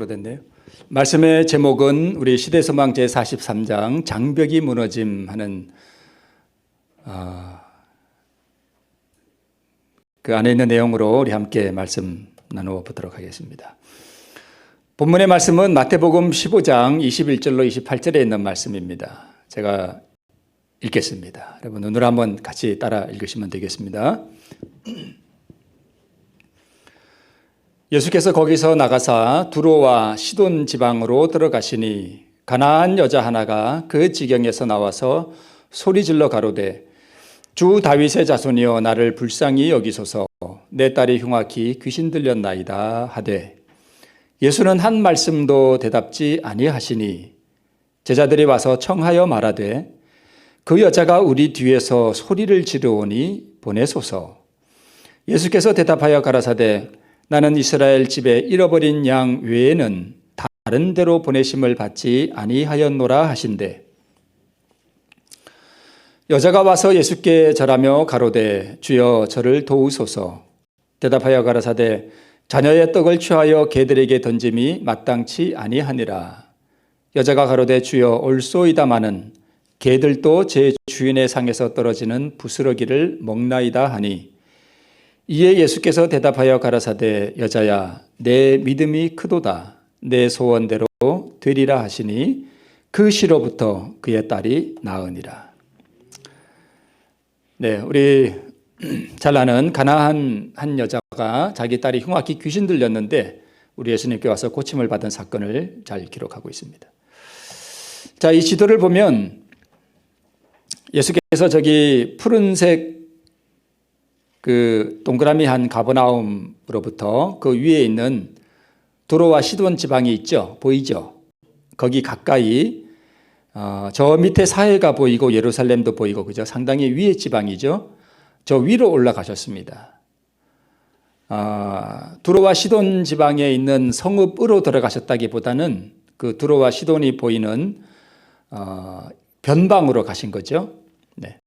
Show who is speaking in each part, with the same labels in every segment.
Speaker 1: 됐네요. 말씀의 제목은 우리 시대소망 제43장 장벽이 무너짐 하는 그 안에 있는 내용으로 우리 함께 말씀 나누어 보도록 하겠습니다. 본문의 말씀은 마태복음 15장 21절로 28절에 있는 말씀입니다. 제가 읽겠습니다. 여러분 눈으로 한번 같이 따라 읽으시면 되겠습니다. 예수께서 거기서 나가사 두로와 시돈 지방으로 들어가시니 가나안 여자 하나가 그 지경에서 나와서 소리질러 가로되 주 다윗의 자손이여 나를 불쌍히 여기소서 내 딸이 흉악히 귀신 들렸나이다 하되 예수는 한 말씀도 대답지 아니하시니 제자들이 와서 청하여 말하되 그 여자가 우리 뒤에서 소리를 지르오니 보내소서. 예수께서 대답하여 가라사대 나는 이스라엘 집에 잃어버린 양 외에는 다른 데로 보내심을 받지 아니하였노라 하신대. 여자가 와서 예수께 절하며 가로되 주여 저를 도우소서. 대답하여 가라사대 자녀의 떡을 취하여 개들에게 던짐이 마땅치 아니하니라. 여자가 가로되 주여 옳소이다마는 개들도 제 주인의 상에서 떨어지는 부스러기를 먹나이다 하니 이에 예수께서 대답하여 가라사대 여자야 내 믿음이 크도다 내 소원대로 되리라 하시니 그 시로부터 그의 딸이 나으니라. 네, 우리 잘 아는 가나안 한 여자가 자기 딸이 흉악히 귀신 들렸는데 우리 예수님께 와서 고침을 받은 사건을 잘 기록하고 있습니다. 자, 이 지도를 보면 예수께서 저기 푸른색 그 동그라미 한 가버나움으로부터 그 위에 있는 두로와 시돈 지방이 있죠. 보이죠? 거기 가까이 저 밑에 사해가 보이고 예루살렘도 보이고 그죠? 상당히 위에 지방이죠. 저 위로 올라가셨습니다. 두로와 시돈 지방에 있는 성읍으로 들어가셨다기보다는 그 두로와 시돈이 보이는 변방으로 가신 거죠. 네.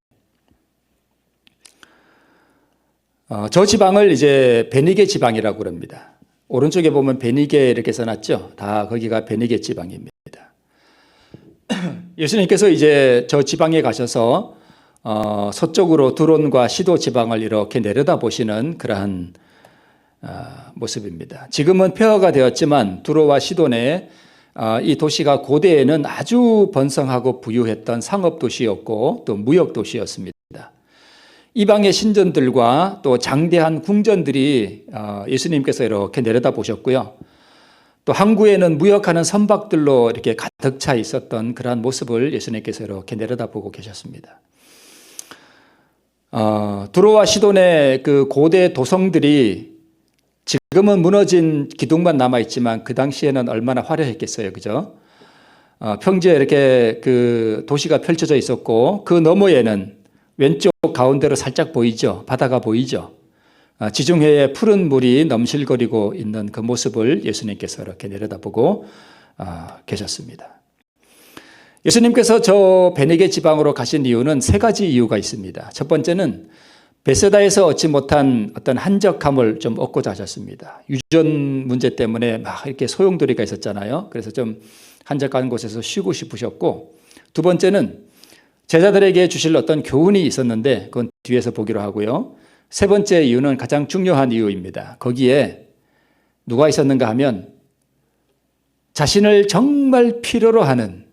Speaker 1: 저 지방을 이제 베니게 지방이라고 그럽니다. 오른쪽에 보면 베니게 이렇게 써놨죠. 다 거기가 베니게 지방입니다. 예수님께서 이제 저 지방에 가셔서 서쪽으로 두론과 시도 지방을 이렇게 내려다 보시는 그러한 모습입니다. 지금은 폐허가 되었지만 두로와 시돈의 이 도시가 고대에는 아주 번성하고 부유했던 상업 도시였고 또 무역 도시였습니다. 이방의 신전들과 또 장대한 궁전들이 예수님께서 이렇게 내려다 보셨고요. 또 항구에는 무역하는 선박들로 이렇게 가득 차 있었던 그러한 모습을 예수님께서 이렇게 내려다보고 계셨습니다. 두로와 시돈의 그 고대 도성들이 지금은 무너진 기둥만 남아있지만 그 당시에는 얼마나 화려했겠어요. 그죠? 평지에 이렇게 그 도시가 펼쳐져 있었고 그 너머에는 왼쪽 가운데로 살짝 보이죠? 바다가 보이죠? 지중해에 푸른 물이 넘실거리고 있는 그 모습을 예수님께서 이렇게 내려다보고 계셨습니다. 예수님께서 저 베네게 지방으로 가신 이유는 세 가지 이유가 있습니다. 첫 번째는 베세다에서 얻지 못한 어떤 한적함을 좀 얻고자 하셨습니다. 유전 문제 때문에 막 이렇게 소용돌이가 있었잖아요. 그래서 좀 한적한 곳에서 쉬고 싶으셨고, 두 번째는 제자들에게 주실 어떤 교훈이 있었는데 그건 뒤에서 보기로 하고요. 세 번째 이유는 가장 중요한 이유입니다. 거기에 누가 있었는가 하면 자신을 정말 필요로 하는,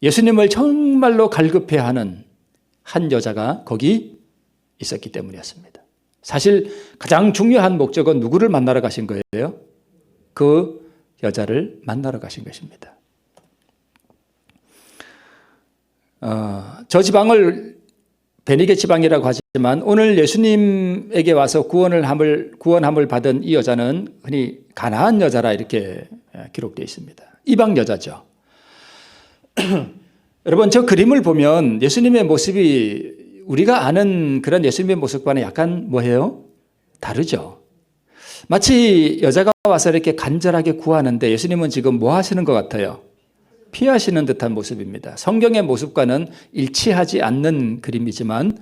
Speaker 1: 예수님을 정말로 갈급해야 하는 한 여자가 거기 있었기 때문이었습니다. 사실 가장 중요한 목적은 누구를 만나러 가신 거예요? 그 여자를 만나러 가신 것입니다. 저 지방을 베니게 지방이라고 하지만 오늘 예수님에게 와서 구원함을 받은 이 여자는 흔히 가나안 여자라 이렇게 기록되어 있습니다. 이방 여자죠. 여러분 저 그림을 보면 예수님의 모습이 우리가 아는 그런 예수님의 모습과는 약간 뭐예요? 다르죠. 마치 여자가 와서 이렇게 간절하게 구하는데 예수님은 지금 뭐 하시는 것 같아요? 피하시는 듯한 모습입니다. 성경의 모습과는 일치하지 않는 그림이지만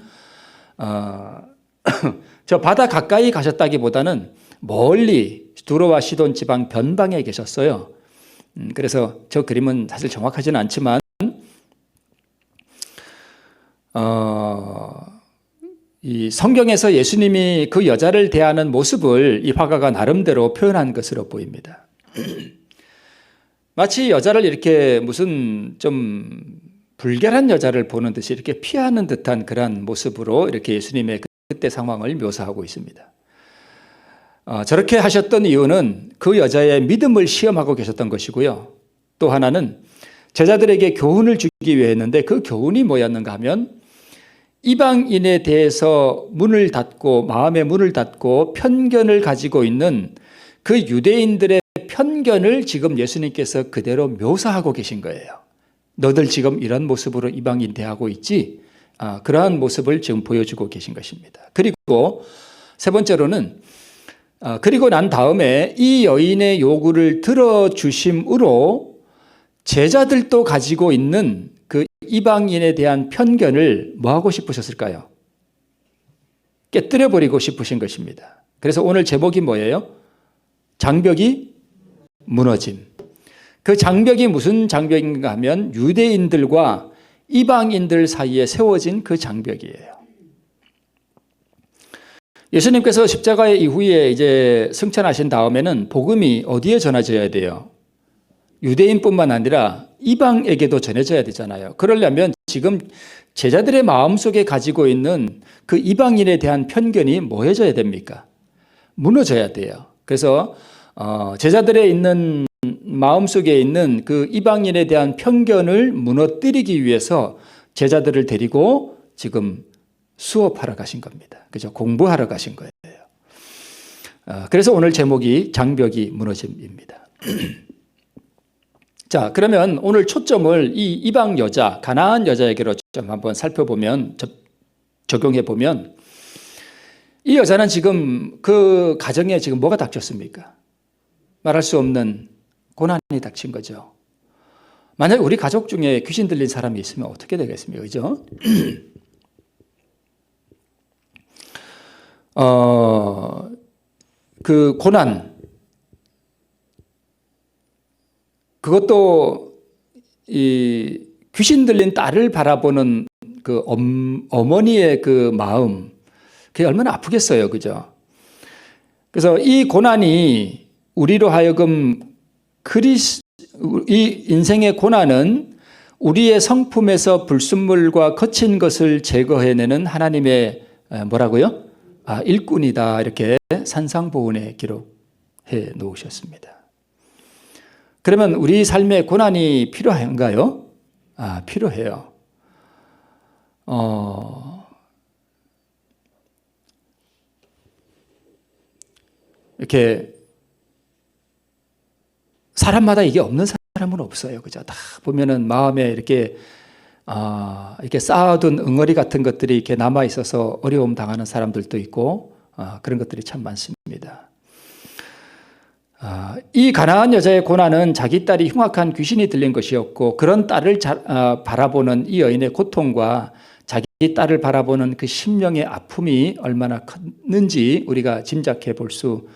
Speaker 1: 저 바다 가까이 가셨다기보다는 멀리 두로와 시돈 지방 변방에 계셨어요. 그래서 저 그림은 사실 정확하지는 않지만 이 성경에서 예수님이 그 여자를 대하는 모습을 이 화가가 나름대로 표현한 것으로 보입니다. 마치 여자를 이렇게 무슨 좀 불결한 여자를 보는 듯이 이렇게 피하는 듯한 그런 모습으로 이렇게 예수님의 그때 상황을 묘사하고 있습니다. 저렇게 하셨던 이유는 그 여자의 믿음을 시험하고 계셨던 것이고요. 또 하나는 제자들에게 교훈을 주기 위해였는데 그 교훈이 뭐였는가 하면 이방인에 대해서 문을 닫고 마음의 문을 닫고 편견을 가지고 있는 그 유대인들의 편견을 지금 예수님께서 그대로 묘사하고 계신 거예요. 너들 지금 이런 모습으로 이방인 대하고 있지? 그러한 모습을 지금 보여주고 계신 것입니다. 그리고 세 번째로는 그리고 난 다음에 이 여인의 요구를 들어주심으로 제자들도 가지고 있는 그 이방인에 대한 편견을 뭐 하고 싶으셨을까요? 깨뜨려버리고 싶으신 것입니다. 그래서 오늘 제목이 뭐예요? 장벽이 무너짐. 그 장벽이 무슨 장벽인가 하면 유대인들과 이방인들 사이에 세워진 그 장벽이에요. 예수님께서 십자가의 이후에 이제 승천하신 다음에는 복음이 어디에 전해져야 돼요? 유대인뿐만 아니라 이방에게도 전해져야 되잖아요. 그러려면 지금 제자들의 마음속에 가지고 있는 그 이방인에 대한 편견이 뭐해져야 됩니까? 무너져야 돼요. 그래서 제자들의 있는 마음속에 있는 그 이방인에 대한 편견을 무너뜨리기 위해서 제자들을 데리고 지금 수업하러 가신 겁니다. 그죠? 공부하러 가신 거예요. 그래서 오늘 제목이 장벽이 무너짐입니다. 자, 그러면 오늘 초점을 이 이방 여자, 가나안 여자에게로 좀 한번 살펴보면, 적용해 보면, 이 여자는 지금 그 가정에 지금 뭐가 닥쳤습니까? 말할 수 없는 고난이 닥친 거죠. 만약 우리 가족 중에 귀신 들린 사람이 있으면 어떻게 되겠습니까? 그죠? 그 고난, 그것도 이 귀신 들린 딸을 바라보는 그 어머니의 그 마음, 그게 얼마나 아프겠어요. 그죠? 그래서 이 고난이 우리로 하여금 이 인생의 고난은 우리의 성품에서 불순물과 거친 것을 제거해내는 하나님의 뭐라고요? 일꾼이다. 이렇게 산상보훈에 기록해 놓으셨습니다. 그러면 우리 삶에 고난이 필요한가요? 필요해요. 이렇게 사람마다 이게 없는 사람은 없어요. 그죠? 다 보면은 마음에 이렇게 쌓아둔 응어리 같은 것들이 이렇게 남아 있어서 어려움 당하는 사람들도 있고, 그런 것들이 참 많습니다. 이 가나안 여자의 고난은 자기 딸이 흉악한 귀신이 들린 것이었고, 그런 딸을 바라보는 이 여인의 고통과 자기 딸을 바라보는 그 심령의 아픔이 얼마나 컸는지 우리가 짐작해 볼 수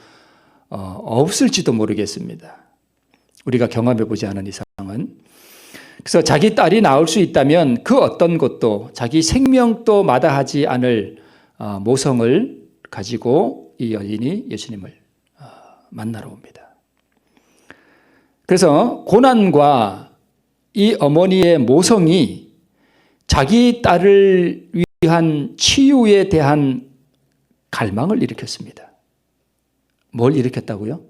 Speaker 1: 없을지도 모르겠습니다. 우리가 경험해 보지 않은 이상은. 그래서 자기 딸이 나올 수 있다면 그 어떤 것도 자기 생명도 마다하지 않을 모성을 가지고 이 여인이 예수님을 만나러 옵니다. 그래서 고난과 이 어머니의 모성이 자기 딸을 위한 치유에 대한 갈망을 일으켰습니다. 뭘 일으켰다고요?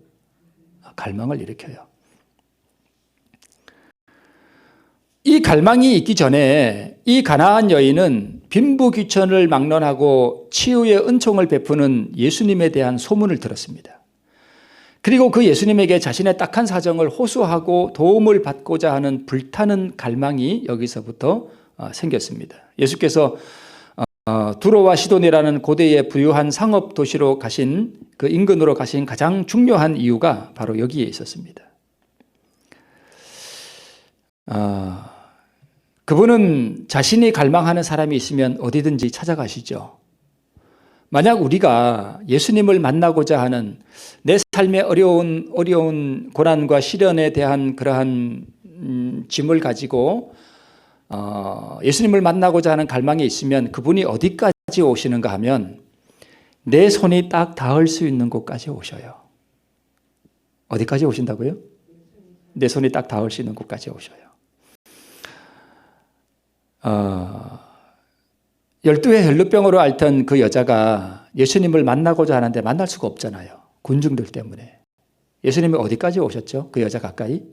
Speaker 1: 갈망을 일으켜요. 이 갈망이 있기 전에 이 가나안 여인은 빈부귀천을 막론하고 치유의 은총을 베푸는 예수님에 대한 소문을 들었습니다. 그리고 그 예수님에게 자신의 딱한 사정을 호소하고 도움을 받고자 하는 불타는 갈망이 여기서부터 생겼습니다. 예수께서 두로와 시돈이라는 고대의 부유한 상업 도시로 가신 그 인근으로 가신 가장 중요한 이유가 바로 여기에 있었습니다. 그분은 자신이 갈망하는 사람이 있으면 어디든지 찾아가시죠. 만약 우리가 예수님을 만나고자 하는 내 삶의 어려운 고난과 시련에 대한 그러한 짐을 가지고 예수님을 만나고자 하는 갈망이 있으면 그분이 어디까지 오시는가 하면 내 손이 딱 닿을 수 있는 곳까지 오셔요. 어디까지 오신다고요? 내 손이 딱 닿을 수 있는 곳까지 오셔요. 12회 혈루병으로 앓던 그 여자가 예수님을 만나고자 하는데 만날 수가 없잖아요. 군중들 때문에. 예수님이 어디까지 오셨죠? 그 여자 가까이?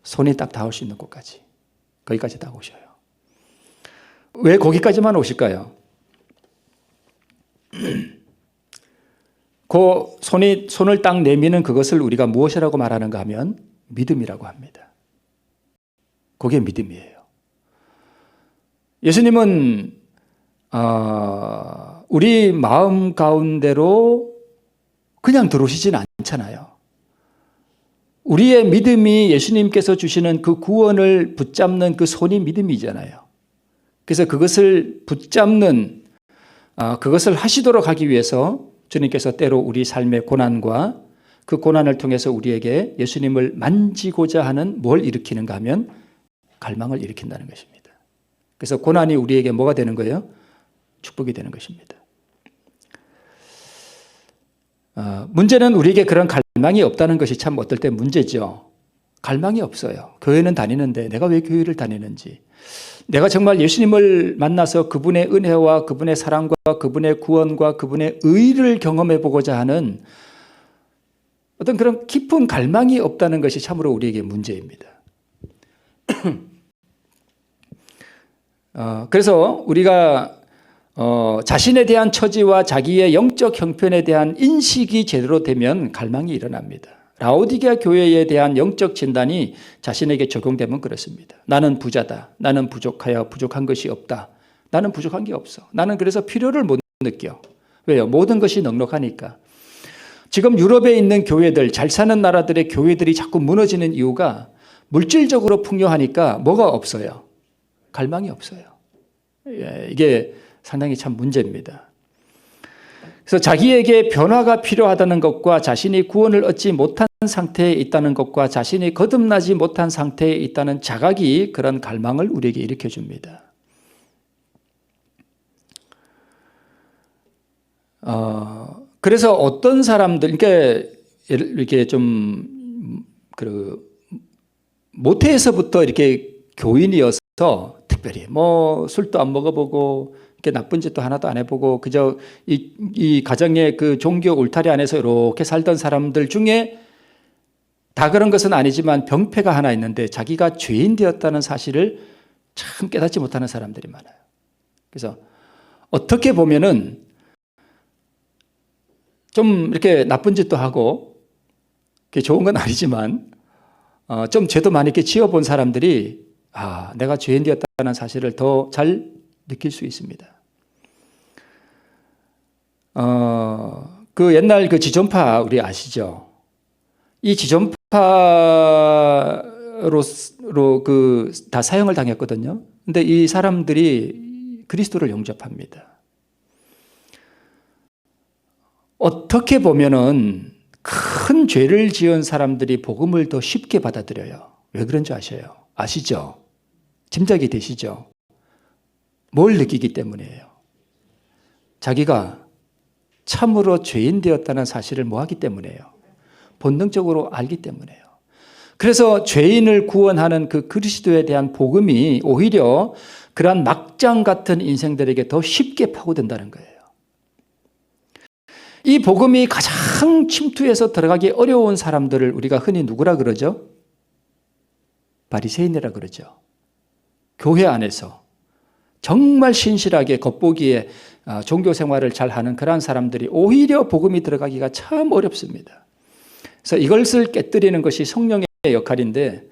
Speaker 1: 손이 딱 닿을 수 있는 곳까지. 거기까지 딱 오셔요. 왜 거기까지만 오실까요? 그 손을 딱 내미는 그것을 우리가 무엇이라고 말하는가 하면 믿음이라고 합니다. 그게 믿음이에요. 예수님은 우리 마음 가운데로 그냥 들어오시진 않잖아요. 우리의 믿음이 예수님께서 주시는 그 구원을 붙잡는 그 손이 믿음이잖아요. 그래서 그것을 붙잡는 그것을 하시도록 하기 위해서 주님께서 때로 우리 삶의 고난과 그 고난을 통해서 우리에게 예수님을 만지고자 하는 뭘 일으키는가 하면 갈망을 일으킨다는 것입니다. 그래서 고난이 우리에게 뭐가 되는 거예요? 축복이 되는 것입니다. 문제는 우리에게 그런 갈망이 없다는 것이 참 어떨 때 문제죠. 갈망이 없어요. 교회는 다니는데 내가 왜 교회를 다니는지, 내가 정말 예수님을 만나서 그분의 은혜와 그분의 사랑과 그분의 구원과 그분의 의를 경험해 보고자 하는 어떤 그런 깊은 갈망이 없다는 것이 참으로 우리에게 문제입니다. 그래서 우리가 자신에 대한 처지와 자기의 영적 형편에 대한 인식이 제대로 되면 갈망이 일어납니다. 라오디게아 교회에 대한 영적 진단이 자신에게 적용되면 그렇습니다. 나는 부자다. 나는 부족하여 부족한 것이 없다. 나는 부족한 게 없어. 나는 그래서 필요를 못 느껴. 왜요? 모든 것이 넉넉하니까. 지금 유럽에 있는 교회들, 잘 사는 나라들의 교회들이 자꾸 무너지는 이유가 물질적으로 풍요하니까 뭐가 없어요? 갈망이 없어요. 이게 상당히 참 문제입니다. 그래서 자기에게 변화가 필요하다는 것과 자신이 구원을 얻지 못한 상태에 있다는 것과 자신이 거듭나지 못한 상태에 있다는 자각이 그런 갈망을 우리에게 일으켜줍니다. 그래서 어떤 사람들, 이렇게 좀 모태에서부터 이렇게 교인이어서 특별히 술도 안 먹어보고 이렇게 나쁜 짓도 하나도 안 해보고 그저 이 가정의 그 종교 울타리 안에서 이렇게 살던 사람들 중에 다 그런 것은 아니지만 병폐가 하나 있는데 자기가 죄인 되었다는 사실을 참 깨닫지 못하는 사람들이 많아요. 그래서 어떻게 보면은 좀 이렇게 나쁜 짓도 하고 그게 좋은 건 아니지만 좀 죄도 많이 이렇게 지어본 사람들이 내가 죄인 되었다는 사실을 더 잘 느낄 수 있습니다. 그 옛날 그 지존파 우리 아시죠? 이 지존파로 다 사형을 당했거든요. 근데 이 사람들이 그리스도를 영접합니다. 어떻게 보면은 큰 죄를 지은 사람들이 복음을 더 쉽게 받아들여요. 왜 그런지 아시죠? 짐작이 되시죠? 뭘 느끼기 때문이에요? 자기가 참으로 죄인 되었다는 사실을 뭐하기 때문이에요? 본능적으로 알기 때문이에요. 그래서 죄인을 구원하는 그 그리스도에 대한 복음이 오히려 그러한 막장 같은 인생들에게 더 쉽게 파고든다는 거예요. 이 복음이 가장 침투해서 들어가기 어려운 사람들을 우리가 흔히 누구라 그러죠? 바리새인이라 그러죠. 교회 안에서 정말 신실하게 겉보기에 종교 생활을 잘 하는 그러한 사람들이 오히려 복음이 들어가기가 참 어렵습니다. 그래서 이것을 깨뜨리는 것이 성령의 역할인데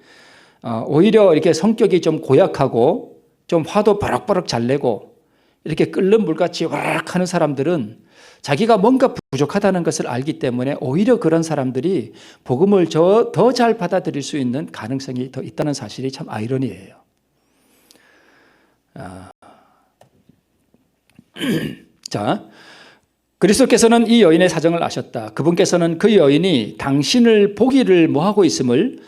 Speaker 1: 오히려 이렇게 성격이 좀 고약하고 좀 화도 버럭버럭 잘 내고 이렇게 끓는 물같이 와락 하는 사람들은 자기가 뭔가 부족하다는 것을 알기 때문에 오히려 그런 사람들이 복음을 더 잘 받아들일 수 있는 가능성이 더 있다는 사실이 참 아이러니예요. 자, 그리스도께서는 이 여인의 사정을 아셨다. 그분께서는 그 여인이 당신을 보기를 뭐하고 있음을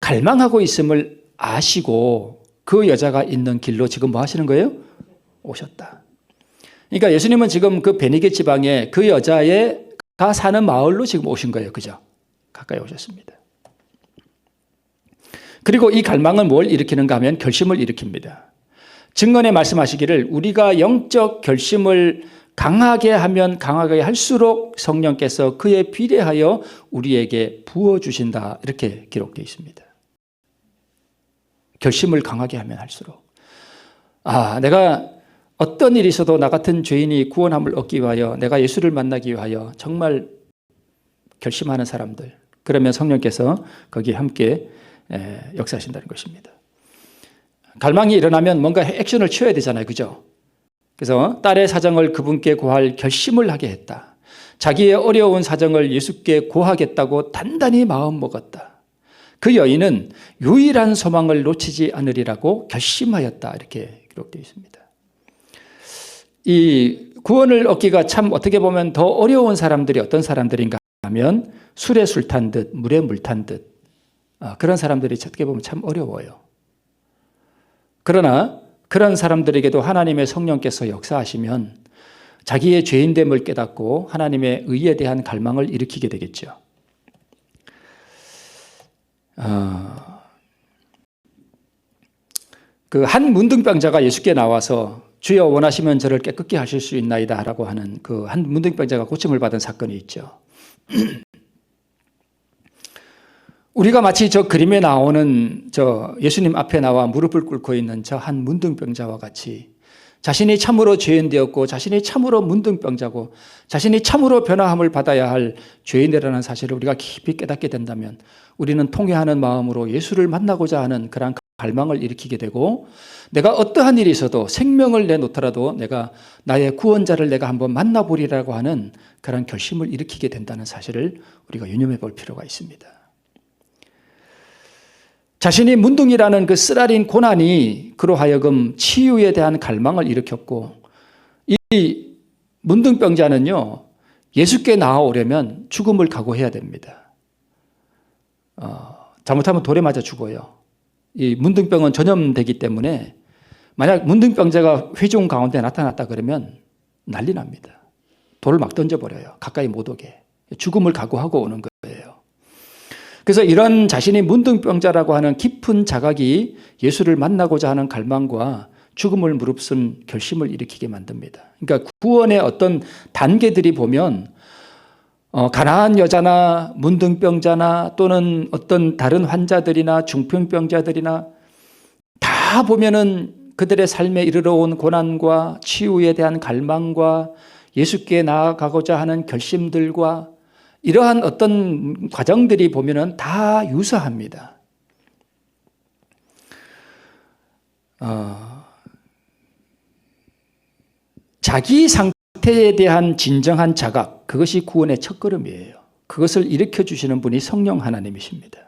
Speaker 1: 갈망하고 있음을 아시고 그 여자가 있는 길로 지금 뭐 하시는 거예요? 오셨다. 그러니까 예수님은 지금 그 베니게 지방에 그 여자가 사는 마을로 지금 오신 거예요. 그죠? 가까이 오셨습니다. 그리고 이 갈망은 뭘 일으키는가 하면 결심을 일으킵니다. 증언에 말씀하시기를 우리가 영적 결심을 강하게 하면 강하게 할수록 성령께서 그에 비례하여 우리에게 부어주신다. 이렇게 기록되어 있습니다. 결심을 강하게 하면 할수록. 내가 어떤 일이 있어도 나 같은 죄인이 구원함을 얻기 위하여 내가 예수를 만나기 위하여 정말 결심하는 사람들. 그러면 성령께서 거기에 함께 역사하신다는 것입니다. 갈망이 일어나면 뭔가 액션을 취해야 되잖아요. 그죠? 그래서 딸의 사정을 그분께 고할 결심을 하게 했다. 자기의 어려운 사정을 예수께 고하겠다고 단단히 마음 먹었다. 그 여인은 유일한 소망을 놓치지 않으리라고 결심하였다. 이렇게 기록되어 있습니다. 이 구원을 얻기가 참 어떻게 보면 더 어려운 사람들이 어떤 사람들인가 하면 술에 술 탄 듯 물에 물 탄 듯 그런 사람들이 어떻게 보면 참 어려워요. 그러나 그런 사람들에게도 하나님의 성령께서 역사하시면 자기의 죄인됨을 깨닫고 하나님의 의에 대한 갈망을 일으키게 되겠죠. 그 한 문둥병자가 예수께 나와서 주여 원하시면 저를 깨끗게 하실 수 있나이다 라고 하는 그 한 문둥병자가 고침을 받은 사건이 있죠. 우리가 마치 저 그림에 나오는 저 예수님 앞에 나와 무릎을 꿇고 있는 저 한 문둥병자와 같이 자신이 참으로 죄인 되었고 자신이 참으로 문둥병자고 자신이 참으로 변화함을 받아야 할 죄인이라는 사실을 우리가 깊이 깨닫게 된다면 우리는 통회하는 마음으로 예수를 만나고자 하는 그런 갈망을 일으키게 되고 내가 어떠한 일이 있어도 생명을 내놓더라도 내가 나의 구원자를 내가 한번 만나보리라고 하는 그런 결심을 일으키게 된다는 사실을 우리가 유념해 볼 필요가 있습니다. 자신이 문둥이라는 그 쓰라린 고난이 그로 하여금 치유에 대한 갈망을 일으켰고 이 문둥병자는요 예수께 나아오려면 죽음을 각오해야 됩니다. 잘못하면 돌에 맞아 죽어요. 이 문둥병은 전염되기 때문에 만약 문둥병자가 회중 가운데 나타났다 그러면 난리 납니다. 돌을 막 던져버려요. 가까이 못 오게. 죽음을 각오하고 오는 거예요. 그래서 이런 자신이 문둥병자라고 하는 깊은 자각이 예수를 만나고자 하는 갈망과 죽음을 무릅쓴 결심을 일으키게 만듭니다. 그러니까 구원의 어떤 단계들이 보면 가난한 여자나 문둥병자나 또는 어떤 다른 환자들이나 중풍병자들이나 다 보면은 그들의 삶에 이르러 온 고난과 치유에 대한 갈망과 예수께 나아가고자 하는 결심들과 이러한 어떤 과정들이 보면은 다 유사합니다. 자기 상태에 대한 진정한 자각, 그것이 구원의 첫걸음이에요. 그것을 일으켜 주시는 분이 성령 하나님이십니다.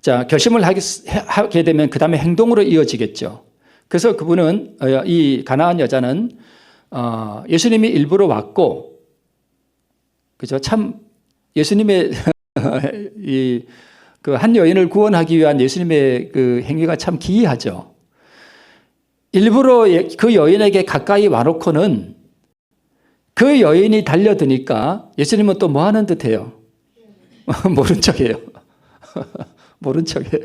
Speaker 1: 자, 결심을 하게 되면 그 다음에 행동으로 이어지겠죠. 그래서 그분은 이 가나안 여자는 예수님이 일부러 왔고 그죠? 참 예수님의 이 그 한 여인을 구원하기 위한 예수님의 그 행위가 참 기이하죠. 일부러 그 여인에게 가까이 와놓고는 그 여인이 달려드니까 예수님은 또 뭐 하는 듯해요? 모른 척해요. 모른 척해요.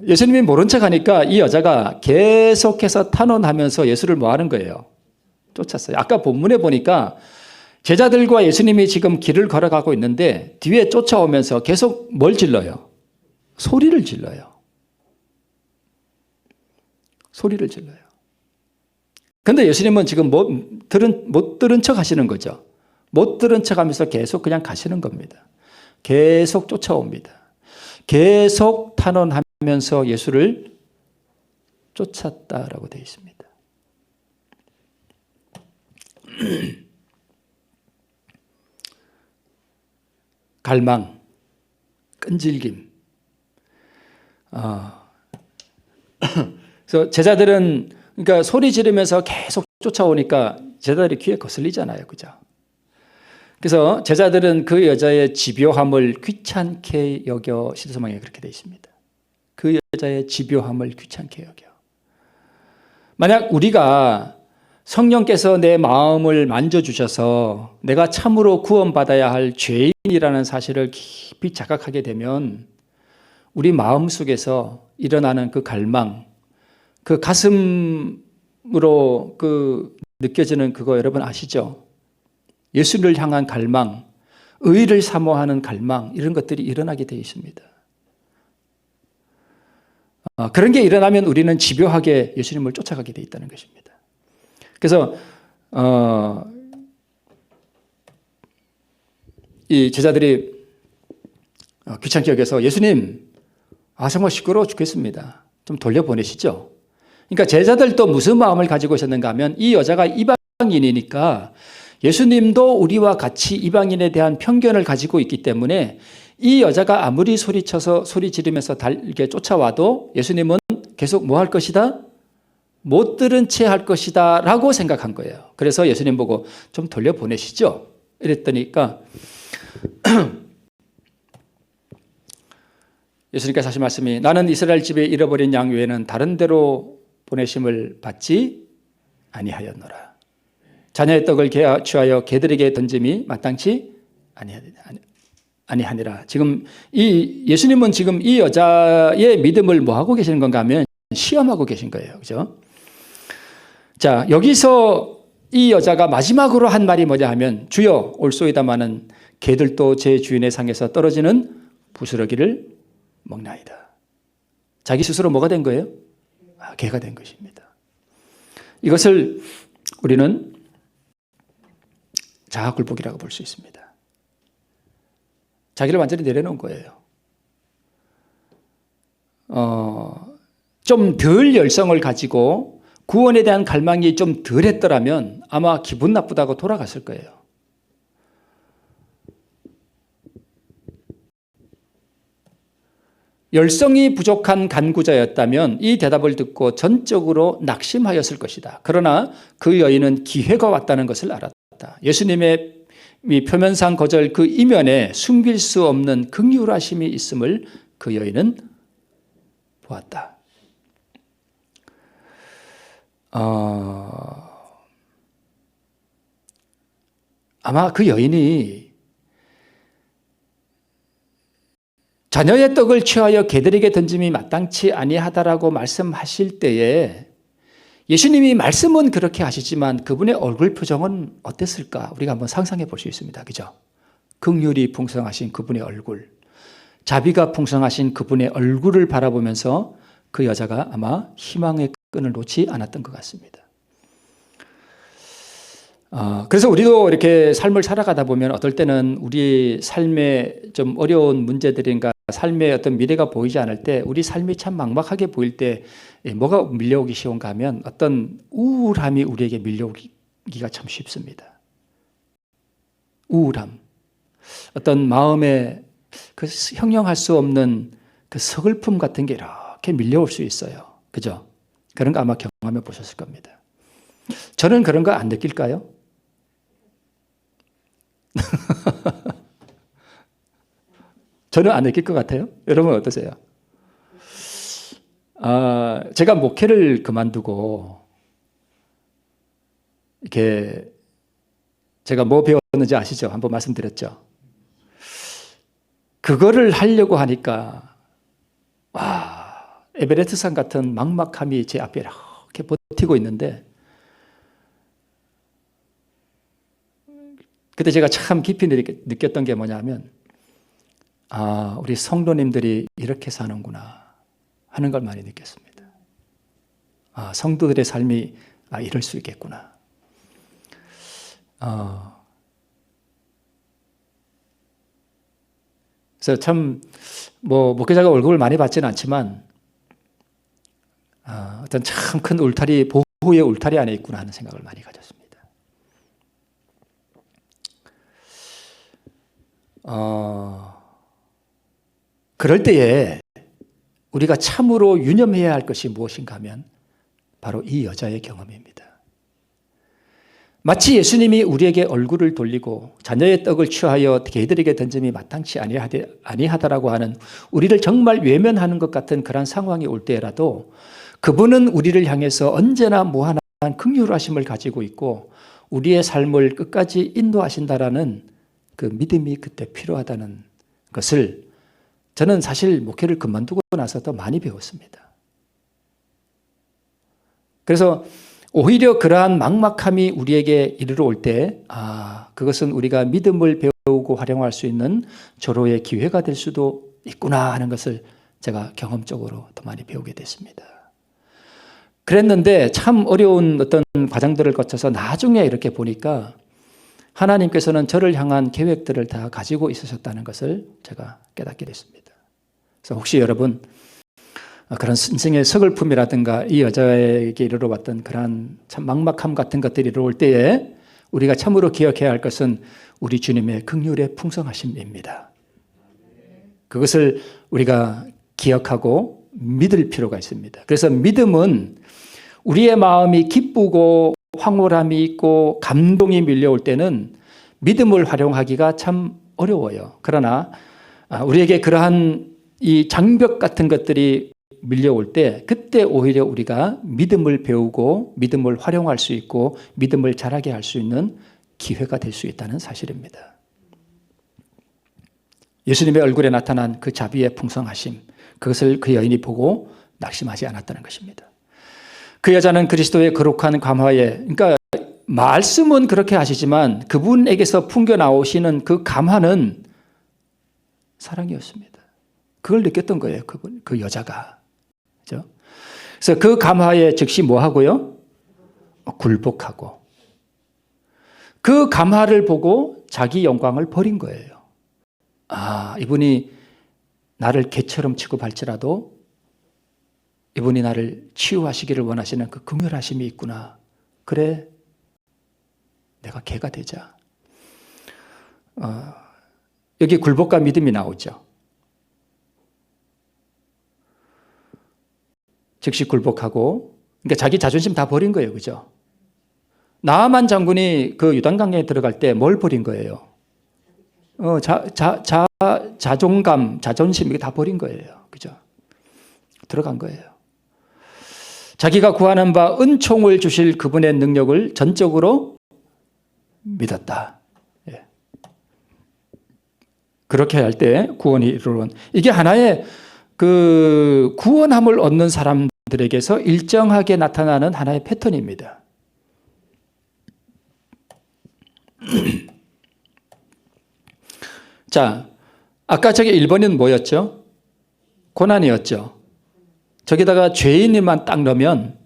Speaker 1: 예수님이 모른 척하니까 이 여자가 계속해서 탄원하면서 예수를 뭐 하는 거예요? 쫓았어요. 아까 본문에 보니까 제자들과 예수님이 지금 길을 걸어가고 있는데 뒤에 쫓아오면서 계속 뭘 질러요? 소리를 질러요. 소리를 질러요. 그런데 예수님은 지금 못 들은 척 하시는 거죠. 못 들은 척 하면서 계속 그냥 가시는 겁니다. 계속 쫓아옵니다. 계속 탄원하면서 예수를 쫓았다라고 되어 있습니다. 갈망, 끈질김. 그래서 제자들은 그러니까 소리 지르면서 계속 쫓아오니까 제자들이 귀에 거슬리잖아요. 그죠? 그래서 제자들은 그 여자의 집요함을 귀찮게 여겨, 시대소망에 그렇게 되어 있습니다. 그 여자의 집요함을 귀찮게 여겨. 만약 우리가 성령께서 내 마음을 만져주셔서 내가 참으로 구원받아야 할 죄인이라는 사실을 깊이 자각하게 되면 우리 마음 속에서 일어나는 그 갈망, 그 가슴으로 느껴지는 그거 여러분 아시죠? 예수를 향한 갈망, 의를 사모하는 갈망, 이런 것들이 일어나게 되어 있습니다. 그런 게 일어나면 우리는 집요하게 예수님을 쫓아가게 되어 있다는 것입니다. 그래서 이 제자들이 귀찮게 여겨서 예수님, 정말 시끄러워 죽겠습니다. 좀 돌려보내시죠. 그러니까 제자들도 무슨 마음을 가지고 있었는가 하면 이 여자가 이방인이니까 예수님도 우리와 같이 이방인에 대한 편견을 가지고 있기 때문에 이 여자가 아무리 소리쳐서 소리 지르면서 달게 쫓아와도 예수님은 계속 뭐 할 것이다? 못 들은 채 할 것이다 라고 생각한 거예요. 그래서 예수님 보고 좀 돌려보내시죠. 이랬더니까 예수님께서 하신 말씀이 나는 이스라엘 집에 잃어버린 양 외에는 다른 데로 보내심을 받지 아니하였노라. 자녀의 떡을 취하여 개들에게 던짐이 마땅치 아니하니라. 지금 이 예수님은 지금 이 여자의 믿음을 뭐 하고 계시는 건가 하면 시험하고 계신 거예요. 그죠? 자, 여기서 이 여자가 마지막으로 한 말이 뭐냐 하면 주여 올소이다마는 개들도 제 주인의 상에서 떨어지는 부스러기를 먹나이다. 자기 스스로 뭐가 된 거예요? 개가 된 것입니다. 이것을 우리는 자아굴복이라고 볼 수 있습니다. 자기를 완전히 내려놓은 거예요. 좀 덜 열성을 가지고 구원에 대한 갈망이 좀 덜 했더라면 아마 기분 나쁘다고 돌아갔을 거예요. 열성이 부족한 간구자였다면 이 대답을 듣고 전적으로 낙심하였을 것이다. 그러나 그 여인은 기회가 왔다는 것을 알았다. 예수님의 이 표면상 거절 그 이면에 숨길 수 없는 긍휼하심이 있음을 그 여인은 보았다. 아마 그 여인이 자녀의 떡을 취하여 개들에게 던짐이 마땅치 아니하다라고 말씀하실 때에 예수님이 말씀은 그렇게 하시지만 그분의 얼굴 표정은 어땠을까? 우리가 한번 상상해 볼 수 있습니다. 그죠? 긍휼이 풍성하신 그분의 얼굴, 자비가 풍성하신 그분의 얼굴을 바라보면서 그 여자가 아마 희망의 끈을 놓지 않았던 것 같습니다. 그래서 우리도 이렇게 삶을 살아가다 보면 어떨 때는 우리 삶에 좀 어려운 문제들인가 삶의 어떤 미래가 보이지 않을 때 우리 삶이 참 막막하게 보일 때 뭐가 밀려오기 쉬운가 하면 어떤 우울함이 우리에게 밀려오기가 참 쉽습니다. 우울함. 어떤 마음에 그 형용할 수 없는 그 서글픔 같은 게 이렇게 밀려올 수 있어요. 그죠? 그런 거 아마 경험해 보셨을 겁니다. 저는 그런 거 안 느낄까요? 저는 안 느낄 것 같아요. 여러분 어떠세요? 제가 목회를 그만두고 이렇게 제가 뭐 배웠는지 아시죠? 한번 말씀드렸죠. 그거를 하려고 하니까 에베레스트산 같은 막막함이 제 앞에 이렇게 버티고 있는데 그때 제가 참 깊이 느꼈던 게 뭐냐면 우리 성도님들이 이렇게 사는구나 하는 걸 많이 느꼈습니다. 성도들의 삶이 이럴 수 있겠구나. 그래서 참 목회자가 월급을 많이 받지는 않지만 어떤 참 큰 울타리, 보호의 울타리 안에 있구나 하는 생각을 많이 가졌습니다. 그럴 때에 우리가 참으로 유념해야 할 것이 무엇인가 하면 바로 이 여자의 경험입니다. 마치 예수님이 우리에게 얼굴을 돌리고 자녀의 떡을 취하여 개들에게 던짐이 마땅치 아니하다라고 하는, 우리를 정말 외면하는 것 같은 그런 상황이 올 때라도 그분은 우리를 향해서 언제나 무한한 긍휼하심을 가지고 있고 우리의 삶을 끝까지 인도하신다라는 그 믿음이 그때 필요하다는 것을 저는 사실 목회를 그만두고 나서도 많이 배웠습니다. 그래서 오히려 그러한 막막함이 우리에게 이르러 올 때, 그것은 우리가 믿음을 배우고 활용할 수 있는 절호의 기회가 될 수도 있구나 하는 것을 제가 경험적으로 더 많이 배우게 됐습니다. 그랬는데 참 어려운 어떤 과정들을 거쳐서 나중에 이렇게 보니까 하나님께서는 저를 향한 계획들을 다 가지고 있으셨다는 것을 제가 깨닫게 됐습니다. 그래서 혹시 여러분 그런 인생의 서글픔이라든가 이 여자에게 이르러 왔던 그러한 참 막막함 같은 것들이 이르러올 때에 우리가 참으로 기억해야 할 것은 우리 주님의 긍휼의 풍성하심입니다. 그것을 우리가 기억하고 믿을 필요가 있습니다. 그래서 믿음은 우리의 마음이 기쁘고 황홀함이 있고 감동이 밀려올 때는 믿음을 활용하기가 참 어려워요. 그러나 우리에게 그러한 이 장벽 같은 것들이 밀려올 때 그때 오히려 우리가 믿음을 배우고 믿음을 활용할 수 있고 믿음을 자라게 할 수 있는 기회가 될 수 있다는 사실입니다. 예수님의 얼굴에 나타난 그 자비의 풍성하심, 그것을 그 여인이 보고 낙심하지 않았다는 것입니다. 그 여자는 그리스도의 거룩한 감화에, 그러니까 말씀은 그렇게 하시지만 그분에게서 풍겨 나오시는 그 감화는 사랑이었습니다. 그걸 느꼈던 거예요. 그 여자가. 그죠? 그래서 그 감화에 즉시 뭐 하고요? 굴복하고. 그 감화를 보고 자기 영광을 버린 거예요. 이분이 나를 개처럼 취급할지라도 이분이 나를 치유하시기를 원하시는 그 긍휼하심이 있구나. 그래, 내가 개가 되자. 여기 굴복과 믿음이 나오죠. 즉시 굴복하고, 그러니까 자기 자존심 다 버린 거예요. 그죠? 나아만 장군이 그 요단강에 들어갈 때 뭘 버린 거예요? 자존감, 자존심, 이거 다 버린 거예요. 그죠? 들어간 거예요. 자기가 구하는 바 은총을 주실 그분의 능력을 전적으로 믿었다. 예. 그렇게 할 때 구원이 이루어온, 이게 하나의 그 구원함을 얻는 사람들에게서 일정하게 나타나는 하나의 패턴입니다. 자, 아까 저게 1번은 뭐였죠? 고난이었죠. 저기다가 죄인만 딱 넣으면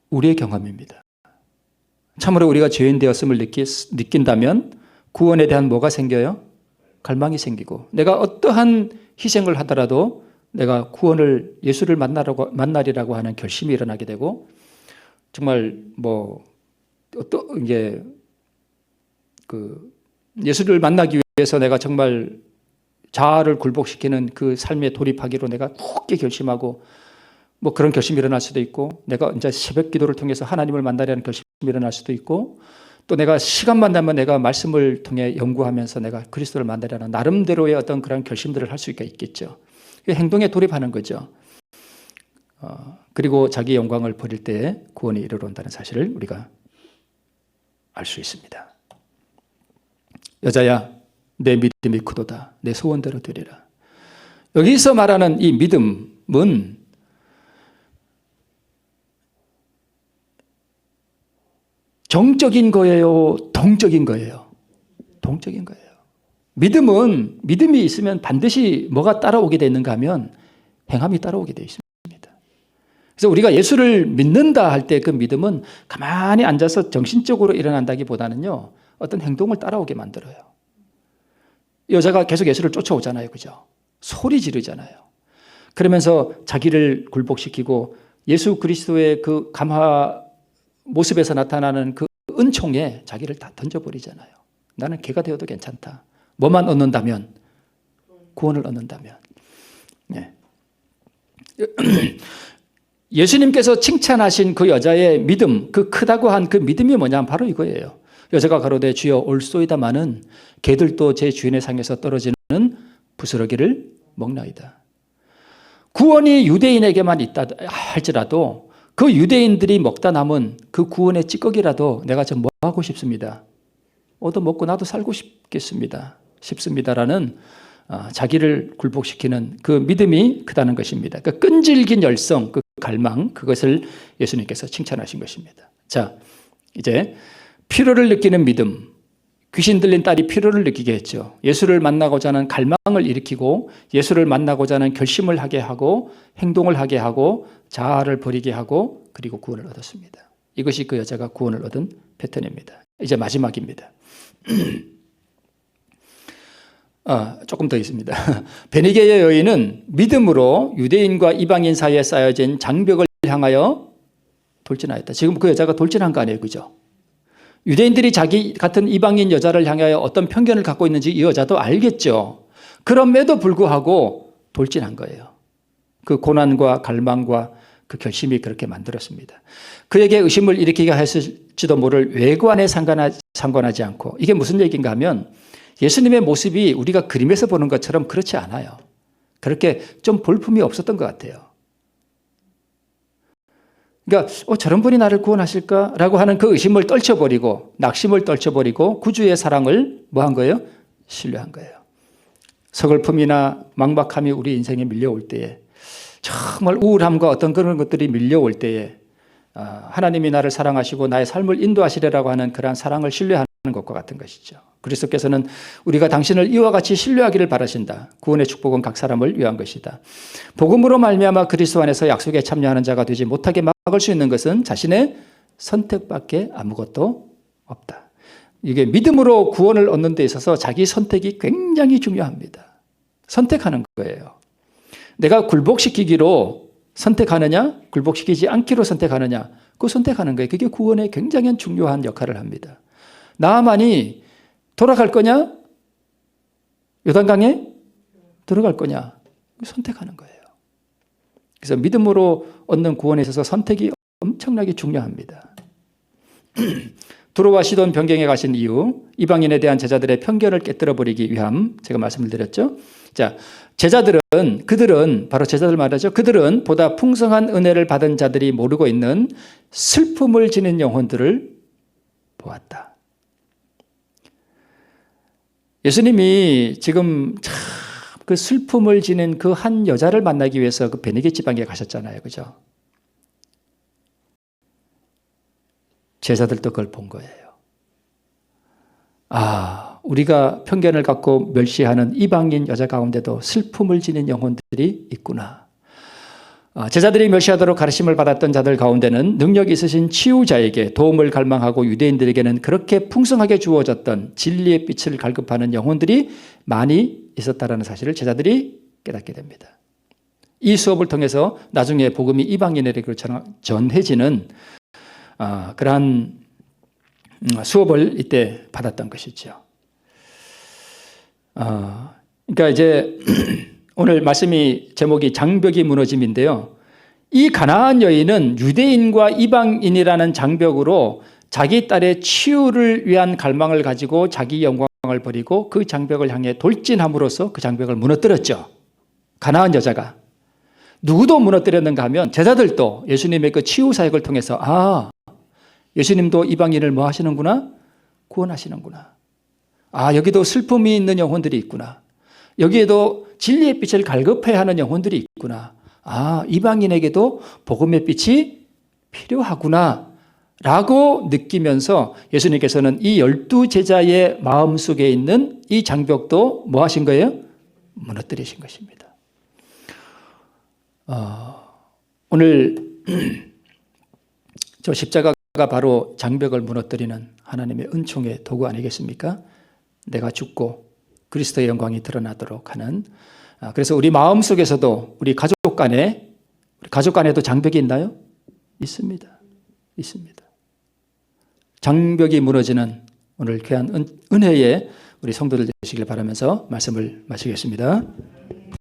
Speaker 1: 우리의 경험입니다. 참으로 우리가 죄인 되었음을 느낀다면 구원에 대한 뭐가 생겨요? 갈망이 생기고, 내가 어떠한 희생을 하더라도 내가 구원을, 예수를 만나리라고 하는 결심이 일어나게 되고, 정말 이게 예수를 만나기 위해서 내가 정말 자아를 굴복시키는 그 삶에 돌입하기로 내가 굳게 결심하고, 그런 결심이 일어날 수도 있고, 내가 이제 새벽 기도를 통해서 하나님을 만나려는 결심이 일어날 수도 있고, 또 내가 시간만 나면 내가 말씀을 통해 연구하면서 내가 그리스도를 만나려는 나름대로의 어떤 그런 결심들을 할 수가 있겠죠. 행동에 돌입하는 거죠. 그리고 자기 영광을 버릴 때 구원이 이르러온다는 사실을 우리가 알 수 있습니다. 여자야, 내 믿음이 크도다. 내 소원대로 되리라. 여기서 말하는 이 믿음은 정적인 거예요? 동적인 거예요? 동적인 거예요. 믿음이 있으면 반드시 뭐가 따라오게 되는가 하면 행함이 따라오게 되어 있습니다. 그래서 우리가 예수를 믿는다 할 때 그 믿음은 가만히 앉아서 정신적으로 일어난다기보다는요, 어떤 행동을 따라오게 만들어요. 여자가 계속 예수를 쫓아오잖아요. 그죠? 소리 지르잖아요. 그러면서 자기를 굴복시키고 예수 그리스도의 그 감화 모습에서 나타나는 그 은총에 자기를 다 던져버리잖아요. 나는 개가 되어도 괜찮다. 뭐만 얻는다면, 구원을 얻는다면. 네. 예수님께서 칭찬하신 그 여자의 믿음, 그 크다고 한 그 믿음이 뭐냐면 바로 이거예요. 여자가 가로되 주여 올소이다마는 개들도 제 주인의 상에서 떨어지는 부스러기를 먹나이다. 구원이 유대인에게만 있다 할지라도 그 유대인들이 먹다 남은 그 구원의 찌꺼기라도 내가 좀 뭐 하고 싶습니다. 얻어먹고 나도 살고 싶습니다라는 자기를 굴복시키는 그 믿음이 크다는 것입니다. 그 끈질긴 열성, 그 갈망, 그것을 예수님께서 칭찬하신 것입니다. 자, 이제 필요를 느끼는 믿음, 귀신 들린 딸이 필요를 느끼게 했죠. 예수를 만나고자 하는 갈망을 일으키고 예수를 만나고자 하는 결심을 하게 하고 행동을 하게 하고 자아를 버리게 하고 그리고 구원을 얻었습니다. 이것이 그 여자가 구원을 얻은 패턴입니다. 이제 마지막입니다. 조금 더 있습니다. 베니게의 여인은 믿음으로 유대인과 이방인 사이에 쌓여진 장벽을 향하여 돌진하였다. 지금 그 여자가 돌진한 거 아니에요, 그죠? 유대인들이 자기 같은 이방인 여자를 향하여 어떤 편견을 갖고 있는지 이 여자도 알겠죠. 그럼에도 불구하고 돌진한 거예요. 그 고난과 갈망과 그 결심이 그렇게 만들었습니다. 그에게 의심을 일으키게 했을지도 모를 외관에 상관하지 않고, 이게 무슨 얘기인가 하면 예수님의 모습이 우리가 그림에서 보는 것처럼 그렇지 않아요. 그렇게 좀 볼품이 없었던 것 같아요. 그러니까 저런 분이 나를 구원하실까라고 하는 그 의심을 떨쳐버리고 낙심을 떨쳐버리고 구주의 사랑을 뭐 한 거예요? 신뢰한 거예요. 서글픔이나 막막함이 우리 인생에 밀려올 때에, 정말 우울함과 어떤 그런 것들이 밀려올 때에 하나님이 나를 사랑하시고 나의 삶을 인도하시리라고 하는 그러한 사랑을 신뢰하는 것과 같은 것이죠. 그리스도께서는 우리가 당신을 이와 같이 신뢰하기를 바라신다. 구원의 축복은 각 사람을 위한 것이다. 복음으로 말미암아 그리스도 안에서 약속에 참여하는 자가 되지 못하게 막을 수 있는 것은 자신의 선택밖에 아무것도 없다. 이게 믿음으로 구원을 얻는 데 있어서 자기 선택이 굉장히 중요합니다. 선택하는 거예요. 내가 굴복시키기로 선택하느냐, 굴복시키지 않기로 선택하느냐, 그 선택하는 거예요. 그게 구원에 굉장히 중요한 역할을 합니다. 나아만이 돌아갈 거냐? 요단강에 들어갈 거냐? 선택하는 거예요. 그래서 믿음으로 얻는 구원에 있어서 선택이 엄청나게 중요합니다. 두로와 시돈 변경에 가신 이유, 이방인에 대한 제자들의 편견을 깨뜨려 버리기 위함, 제가 말씀을 드렸죠. 자, 그들은 바로 제자들 말하죠. 그들은 보다 풍성한 은혜를 받은 자들이 모르고 있는 슬픔을 지닌 영혼들을 보았다. 예수님이 지금 참 그 슬픔을 지닌 그 한 여자를 만나기 위해서 그 베니게 지방에 가셨잖아요. 그죠? 제자들도 그걸 본 거예요. 우리가 편견을 갖고 멸시하는 이방인 여자 가운데도 슬픔을 지닌 영혼들이 있구나. 제자들이 멸시하도록 가르침을 받았던 자들 가운데는 능력이 있으신 치유자에게 도움을 갈망하고 유대인들에게는 그렇게 풍성하게 주어졌던 진리의 빛을 갈급하는 영혼들이 많이 있었다는 사실을 제자들이 깨닫게 됩니다. 이 수업을 통해서 나중에 복음이 이방인에게 전해지는 그러한 수업을 이때 받았던 것이죠. 그러니까 이제 오늘 말씀이 제목이 장벽이 무너짐인데요. 이 가나안 여인은 유대인과 이방인이라는 장벽으로 자기 딸의 치유를 위한 갈망을 가지고 자기 영광을 버리고 그 장벽을 향해 돌진함으로써 그 장벽을 무너뜨렸죠. 가나안 여자가. 누구도 무너뜨렸는가 하면 제자들도 예수님의 그 치유 사역을 통해서 예수님도 이방인을 뭐 하시는구나? 구원하시는구나. 여기도 슬픔이 있는 영혼들이 있구나. 여기에도 진리의 빛을 갈급해야 하는 영혼들이 있구나. 이방인에게도 복음의 빛이 필요하구나 라고 느끼면서 예수님께서는 이 12제자의 마음속에 있는 이 장벽도 뭐 하신 거예요? 무너뜨리신 것입니다. 오늘 저 십자가가 바로 장벽을 무너뜨리는 하나님의 은총의 도구 아니겠습니까? 내가 죽고 그리스도의 영광이 드러나도록 하는. 그래서 우리 마음 속에서도 우리 가족 간에도 장벽이 있나요? 있습니다. 장벽이 무너지는 오늘 귀한 은혜에 우리 성도들 되시길 바라면서 말씀을 마치겠습니다.